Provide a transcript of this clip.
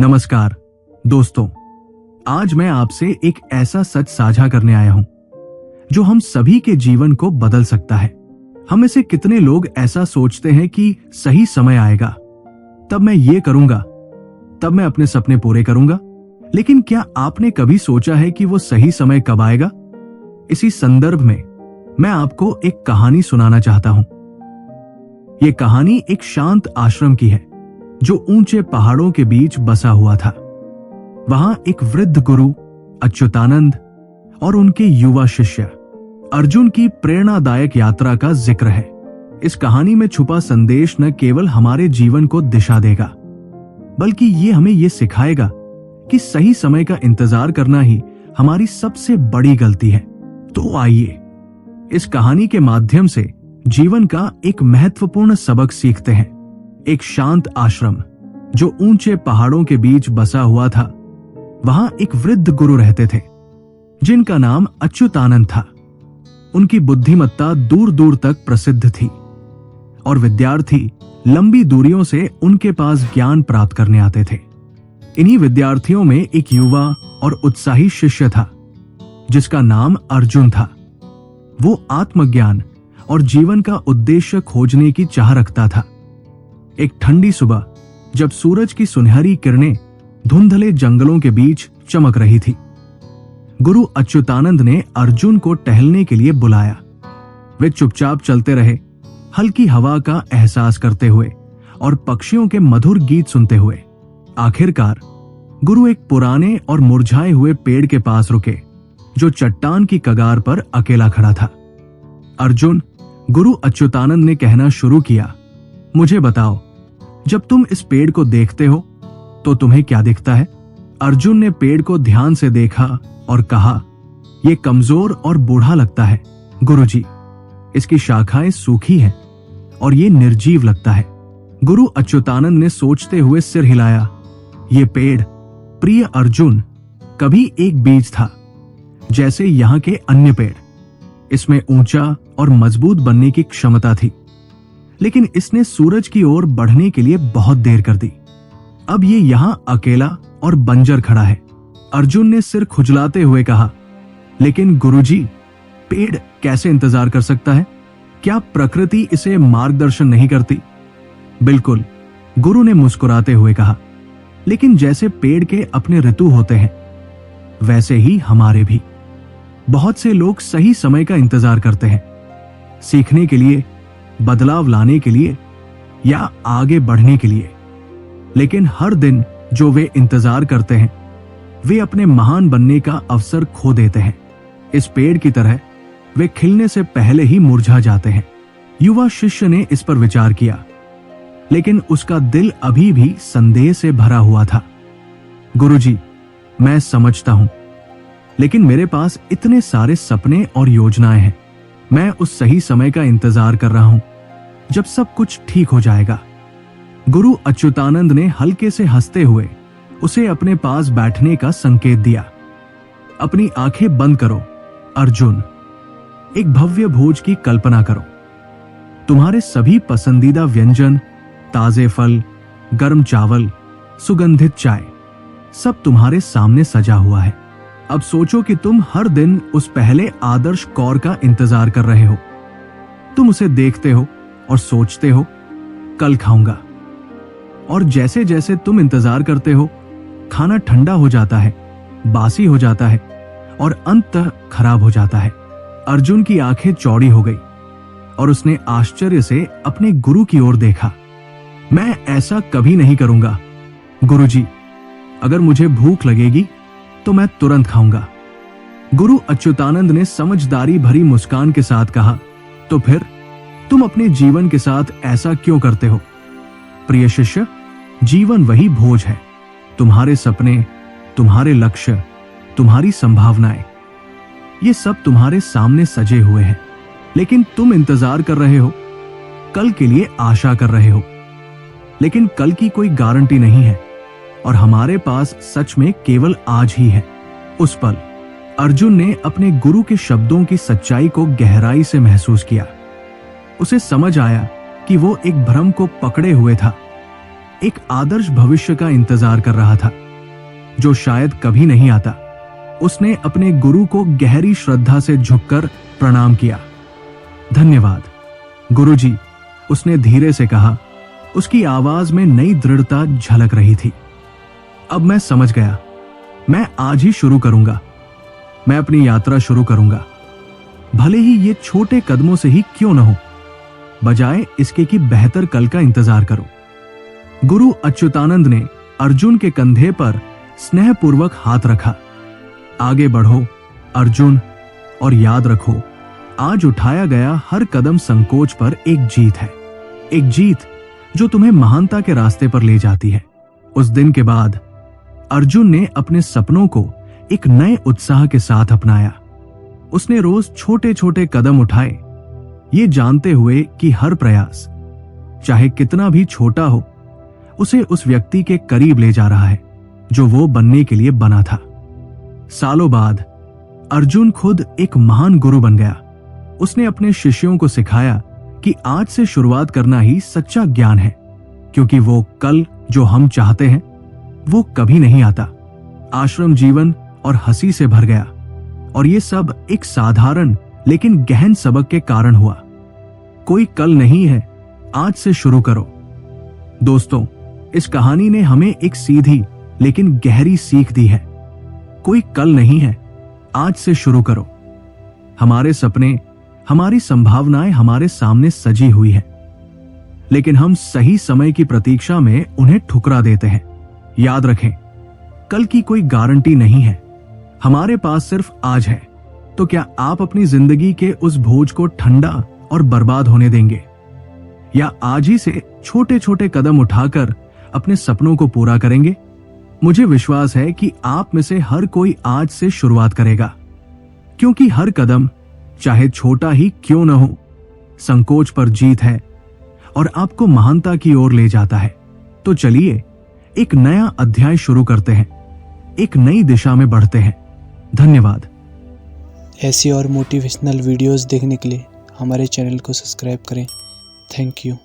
नमस्कार दोस्तों, आज मैं आपसे एक ऐसा सच साझा करने आया हूं जो हम सभी के जीवन को बदल सकता है। हम में से कितने लोग ऐसा सोचते हैं कि सही समय आएगा, तब मैं ये करूंगा, तब मैं अपने सपने पूरे करूंगा। लेकिन क्या आपने कभी सोचा है कि वो सही समय कब आएगा? इसी संदर्भ में मैं आपको एक कहानी सुनाना चाहता हूं। ये कहानी एक शांत आश्रम की है जो ऊंचे पहाड़ों के बीच बसा हुआ था। वहां एक वृद्ध गुरु अच्युतानंद और उनके युवा शिष्य अर्जुन की प्रेरणादायक यात्रा का जिक्र है। इस कहानी में छुपा संदेश न केवल हमारे जीवन को दिशा देगा, बल्कि ये हमें ये सिखाएगा कि सही समय का इंतजार करना ही हमारी सबसे बड़ी गलती है। तो आइए इस कहानी के माध्यम से जीवन का एक महत्वपूर्ण सबक सीखते हैं। एक शांत आश्रम जो ऊंचे पहाड़ों के बीच बसा हुआ था, वहां एक वृद्ध गुरु रहते थे जिनका नाम अच्युतानंद था। उनकी बुद्धिमत्ता दूर दूर तक प्रसिद्ध थी और विद्यार्थी लंबी दूरियों से उनके पास ज्ञान प्राप्त करने आते थे। इन्हीं विद्यार्थियों में एक युवा और उत्साही शिष्य था जिसका नाम अर्जुन था। वो आत्मज्ञान और जीवन का उद्देश्य खोजने की चाह रखता था। एक ठंडी सुबह जब सूरज की सुनहरी किरणें धुंधले जंगलों के बीच चमक रही थी, गुरु अच्युतानंद ने अर्जुन को टहलने के लिए बुलाया। वे चुपचाप चलते रहे, हल्की हवा का एहसास करते हुए और पक्षियों के मधुर गीत सुनते हुए। आखिरकार गुरु एक पुराने और मुरझाए हुए पेड़ के पास रुके जो चट्टान की कगार पर अकेला खड़ा था। अर्जुन, गुरु अच्युतानंद ने कहना शुरू किया, मुझे बताओ, जब तुम इस पेड़ को देखते हो तो तुम्हें क्या दिखता है? अर्जुन ने पेड़ को ध्यान से देखा और कहा, यह कमजोर और बूढ़ा लगता है गुरुजी। इसकी शाखाएं सूखी हैं और ये निर्जीव लगता है। गुरु अच्युतानंद ने सोचते हुए सिर हिलाया। ये पेड़, प्रिय अर्जुन, कभी एक बीज था, जैसे यहाँ के अन्य पेड़। इसमें ऊंचा और मजबूत बनने की क्षमता थी, लेकिन इसने सूरज की ओर बढ़ने के लिए बहुत देर कर दी। अब ये यहां अकेला और बंजर खड़ा है। अर्जुन ने सिर खुजलाते हुए कहा, लेकिन गुरुजी, पेड़ कैसे इंतजार कर सकता है? क्या प्रकृति इसे मार्गदर्शन नहीं करती? बिल्कुल, गुरु ने मुस्कुराते हुए कहा, लेकिन जैसे पेड़ के अपने ऋतु होते हैं, वैसे ही हमारे भी। बहुत से लोग सही समय का इंतजार करते हैं, सीखने के लिए, बदलाव लाने के लिए या आगे बढ़ने के लिए। लेकिन हर दिन जो वे इंतजार करते हैं, वे अपने महान बनने का अवसर खो देते हैं। इस पेड़ की तरह वे खिलने से पहले ही मुरझा जाते हैं। युवा शिष्य ने इस पर विचार किया, लेकिन उसका दिल अभी भी संदेह से भरा हुआ था। गुरुजी, मैं समझता हूं, लेकिन मेरे पास इतने सारे सपने और योजनाएं हैं। मैं उस सही समय का इंतजार कर रहा हूं जब सब कुछ ठीक हो जाएगा। गुरु अच्युतानंद ने हल्के से हंसते हुए उसे अपने पास बैठने का संकेत दिया। अपनी आंखें बंद करो अर्जुन। एक भव्य भोज की कल्पना करो। तुम्हारे सभी पसंदीदा व्यंजन, ताजे फल, गर्म चावल, सुगंधित चाय, सब तुम्हारे सामने सजा हुआ है। अब सोचो कि तुम हर दिन उस पहले आदर्श कौर का इंतजार कर रहे हो। तुम उसे देखते हो और सोचते हो, कल खाऊंगा। और जैसे जैसे तुम इंतजार करते हो, खाना ठंडा हो जाता है, बासी हो जाता है और अंततः खराब हो जाता है। अर्जुन की आंखें चौड़ी हो गई और उसने आश्चर्य से अपने गुरु की ओर देखा। मैं ऐसा कभी नहीं करूंगा गुरुजी। अगर मुझे भूख लगेगी तो मैं तुरंत खाऊंगा। गुरु अच्युतानंद ने समझदारी भरी मुस्कान के साथ कहा, तो फिर तुम अपने जीवन के साथ ऐसा क्यों करते हो? प्रिय शिष्य, जीवन वही भोज है। तुम्हारे सपने, तुम्हारे लक्ष्य, तुम्हारी संभावनाएं, ये सब तुम्हारे सामने सजे हुए हैं। लेकिन तुम इंतजार कर रहे हो, कल के लिए आशा कर रहे हो। लेकिन कल की कोई गारंटी नहीं है और हमारे पास सच में केवल आज ही है। उस पल अर्जुन ने अपने गुरु के शब्दों की सच्चाई को गहराई से महसूस किया। उसे समझ आया कि वो एक भ्रम को पकड़े हुए था। एक आदर्श भविष्य का इंतजार कर रहा था, जो शायद कभी नहीं आता। उसने अपने गुरु को गहरी श्रद्धा से झुककर प्रणाम किया। धन्यवाद गुरुजी, उसने धीरे से कहा। उसकी आवाज में नई दृढ़ता झलक रही थी। अब मैं समझ गया। मैं आज ही शुरू करूंगा। मैं अपनी यात्रा शुरू करूंगा, भले ही ये छोटे कदमों से ही क्यों न हो, बजाय इसके कि बेहतर कल का इंतजार करो। गुरु अच्युतानंद ने अर्जुन के कंधे पर स्नेहपूर्वक हाथ रखा। आगे बढ़ो अर्जुन, और याद रखो, आज उठाया गया हर कदम संकोच पर एक जीत है। एक जीत जो तुम्हें महानता के रास्ते पर ले जाती है। उस दिन के बाद अर्जुन ने अपने सपनों को एक नए उत्साह के साथ अपनाया। उसने रोज छोटे छोटे कदम उठाए, ये जानते हुए कि हर प्रयास, चाहे कितना भी छोटा हो, उसे उस व्यक्ति के करीब ले जा रहा है जो वो बनने के लिए बना था। सालों बाद अर्जुन खुद एक महान गुरु बन गया। उसने अपने शिष्यों को सिखाया कि आज से शुरुआत करना ही सच्चा ज्ञान है, क्योंकि वो कल जो हम चाहते हैं वो कभी नहीं आता। आश्रम जीवन और हंसी से भर गया, और ये सब एक साधारण लेकिन गहन सबक के कारण हुआ। कोई कल नहीं है, आज से शुरू करो। दोस्तों, इस कहानी ने हमें एक सीधी लेकिन गहरी सीख दी है। कोई कल नहीं है, आज से शुरू करो। हमारे सपने, हमारी संभावनाएं हमारे सामने सजी हुई है, लेकिन हम सही समय की प्रतीक्षा में उन्हें ठुकरा देते हैं। याद रखें, कल की कोई गारंटी नहीं है, हमारे पास सिर्फ आज है। तो क्या आप अपनी जिंदगी के उस बोझ को ठंडा और बर्बाद होने देंगे, या आज ही से छोटे छोटे कदम उठाकर अपने सपनों को पूरा करेंगे? मुझे विश्वास है कि आप में से हर कोई आज से शुरुआत करेगा, क्योंकि हर कदम, चाहे छोटा ही क्यों न हो, संकोच पर जीत है और आपको महानता की ओर ले जाता है। तो चलिए एक नया अध्याय शुरू करते हैं, एक नई दिशा में बढ़ते हैं। धन्यवाद। ऐसी और मोटिवेशनल वीडियोस देखने के लिए हमारे चैनल को सब्सक्राइब करें। Thank you.